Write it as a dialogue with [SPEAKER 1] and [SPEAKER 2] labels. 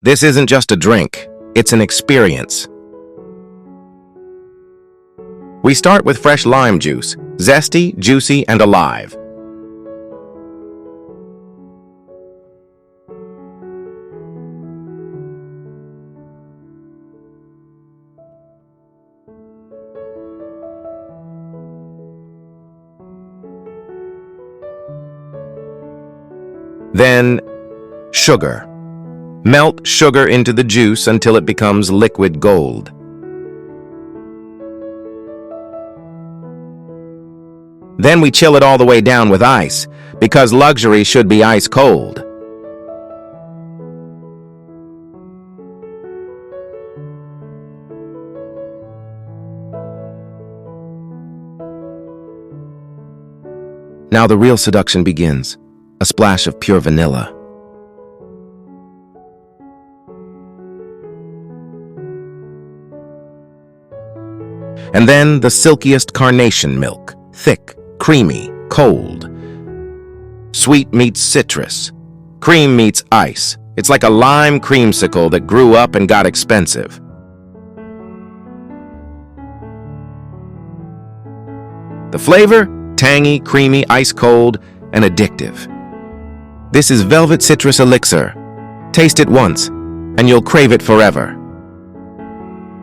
[SPEAKER 1] This isn't just a drink, it's an experience. We start with fresh lime juice, zesty, juicy, and alive. Then, sugar. Melt sugar into the juice until it becomes liquid gold. Then we chill it all the way down with ice, because luxury should be ice cold. Now the real seduction begins. A splash of pure vanilla. And then the silkiest carnation milk, thick, creamy, cold. Sweet meets citrus. Cream meets ice. It's like a lime creamsicle that grew up and got expensive. The flavor? Tangy, creamy, ice cold, and addictive. This is Velvet Citrus Elixir. Taste it once, and you'll crave it forever.